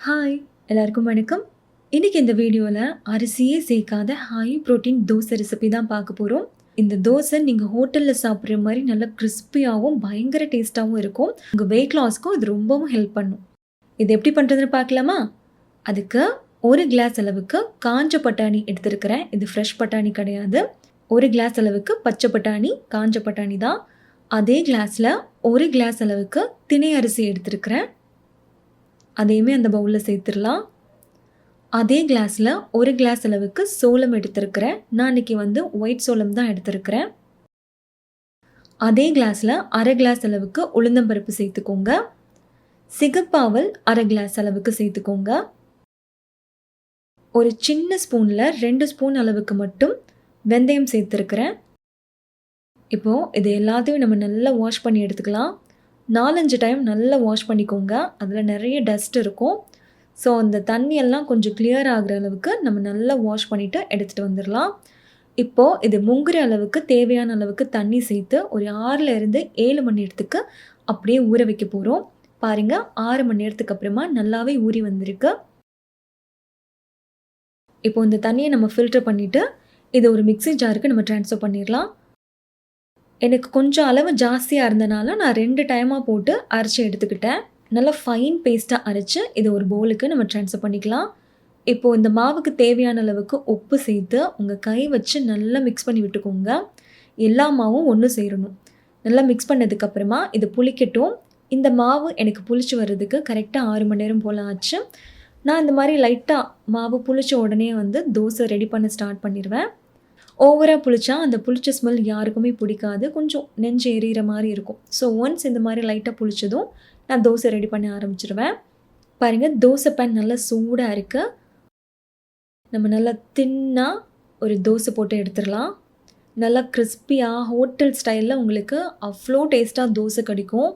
Hi எல்லாருக்கும் வணக்கம். இன்னைக்கு இந்த வீடியோவில் அரிசியே சேர்க்காத ஹை புரோட்டீன் தோசை ரெசிபி தான் பார்க்க போகிறோம். இந்த தோசை நீங்கள் ஹோட்டலில் சாப்பிட்ற மாதிரி நல்லா கிறிஸ்பியாகவும் பயங்கர டேஸ்ட்டாகவும் இருக்கும். உங்கள் வெயிட் லாஸ்க்கும் இது ரொம்பவும் ஹெல்ப் பண்ணும். இது எப்படி பண்ணுறதுன்னு பார்க்கலாமா? அதுக்கு ஒரு கிளாஸ் அளவுக்கு காஞ்ச பட்டாணி எடுத்துருக்கிறேன். இது ஃப்ரெஷ் பட்டாணி கிடையாது. ஒரு கிளாஸ் அளவுக்கு பச்சை பட்டாணி, காஞ்ச பட்டாணி தான். அதே கிளாஸில் ஒரு கிளாஸ் அளவுக்கு திணை அரிசி எடுத்துருக்கிறேன். அதையுமே அந்த பவுலில் சேர்த்துடலாம். அதே கிளாஸில் ஒரு கிளாஸ் அளவுக்கு சோளம் எடுத்துருக்கிறேன். நான் இன்றைக்கி ஒயிட் சோளம் தான் எடுத்துருக்கிறேன். அதே கிளாஸில் அரை கிளாஸ் அளவுக்கு உளுந்தம்பருப்பு சேர்த்துக்கோங்க. சிகப்பாவல் அரை கிளாஸ் அளவுக்கு சேர்த்துக்கோங்க. ஒரு சின்ன ஸ்பூனில் 2 ஸ்பூன் அளவுக்கு மட்டும் வெந்தயம் சேர்த்துருக்கிறேன். இப்போது இது எல்லாத்தையும் நம்ம நல்லா வாஷ் பண்ணி எடுத்துக்கலாம். 4-5 டைம் நல்லா வாஷ் பண்ணிக்கோங்க. அதில் நிறைய டஸ்ட் இருக்கும். ஸோ அந்த தண்ணியெல்லாம் கொஞ்சம் கிளியர் ஆகிற அளவுக்கு நம்ம நல்லா வாஷ் பண்ணிவிட்டு எடுத்துகிட்டு வந்துடலாம். இப்போது இது முங்குற அளவுக்கு தேவையான அளவுக்கு தண்ணி சேர்த்து ஒரு 6-7 மணி நேரத்துக்கு அப்படியே ஊற வைக்க போகிறோம். பாருங்கள், 6 மணி நேரத்துக்கு அப்புறமா நல்லாவே ஊறி வந்திருக்கு. இப்போ இந்த தண்ணியை நம்ம ஃபில்டர் பண்ணிவிட்டு இதை ஒரு மிக்ஸி ஜாருக்கு நம்ம ட்ரான்ஸ்ஃபர் பண்ணிடலாம். எனக்கு கொஞ்சம் அளவு ஜாஸ்தியாக இருந்தனால நான் 2 டைமாக போட்டு அரைச்சி எடுத்துக்கிட்டேன். நல்லா ஃபைன் பேஸ்ட்டாக அரைச்சி இதை ஒரு பவுலுக்கு நம்ம ட்ரான்ஸ்ஃபர் பண்ணிக்கலாம். இப்போது இந்த மாவுக்கு தேவையான அளவுக்கு உப்பு சேர்த்து உங்கள் கை வச்சு நல்லா மிக்ஸ் பண்ணி விட்டுக்கோங்க. எல்லா மாவும் ஒன்று சேரணும். நல்லா மிக்ஸ் பண்ணதுக்கப்புறமா இது புளிக்கட்டும். இந்த மாவு எனக்கு புளிச்சு வர்றதுக்கு கரெக்டாக 6 மணி நேரம் போல் ஆச்சு. நான் இந்த மாதிரி லைட்டாக மாவு புளிச்ச உடனே தோசை ரெடி பண்ண ஸ்டார்ட் பண்ணிடுவேன். ஓவராக புளிச்சா அந்த புளிச்ச ஸ்மெல் யாருக்குமே பிடிக்காது. கொஞ்சம் நெஞ்சு எரியிற மாதிரி இருக்கும். ஸோ ஒன்ஸ் இந்த மாதிரி லைட்டாக புளிச்சதும் நான் தோசை ரெடி பண்ண ஆரம்பிச்சிடுவேன். பாருங்கள், தோசை பேன் நல்லா சூடாக இருக்குது. நம்ம நல்லா தின்னாக ஒரு தோசை போட்டு எடுத்துடலாம். நல்லா கிறிஸ்பியாக ஹோட்டல் ஸ்டைலில் உங்களுக்கு அவ்வளோ டேஸ்ட்டாக தோசை கிடைக்கும்.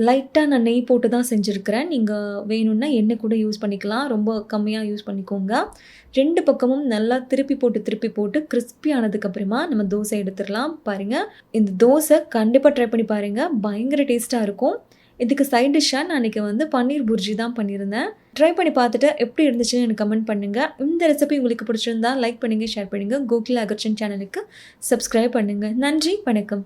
லைட்டாக நான் நெய் போட்டு தான் செஞ்சுருக்கிறேன். நீங்கள் வேணும்னா எண்ணெய் கூட யூஸ் பண்ணிக்கலாம். ரொம்ப கம்மியாக யூஸ் பண்ணிக்கோங்க. 2 பக்கமும் நல்லா திருப்பி போட்டு கிறிஸ்பி ஆனதுக்கப்புறமா நம்ம தோசை எடுத்துடலாம். பாருங்கள், இந்த தோசை கண்டிப்பாக ட்ரை பண்ணி பாருங்கள். பயங்கர டேஸ்ட்டாக இருக்கும். இதுக்கு சைட் டிஷ்ஷாக நான் இன்றைக்கி பன்னீர் புர்ஜி தான் பண்ணியிருந்தேன். ட்ரை பண்ணி பார்த்துட்டு எப்படி இருந்துச்சுன்னு எனக்கு கமெண்ட் பண்ணுங்கள். இந்த ரெசிபி உங்களுக்கு பிடிச்சிருந்தா லைக் பண்ணுங்கள், ஷேர் பண்ணுங்கள். கோகுல் அகர்ச்சன் சேனலுக்கு சப்ஸ்கிரைப் பண்ணுங்கள். நன்றி, வணக்கம்.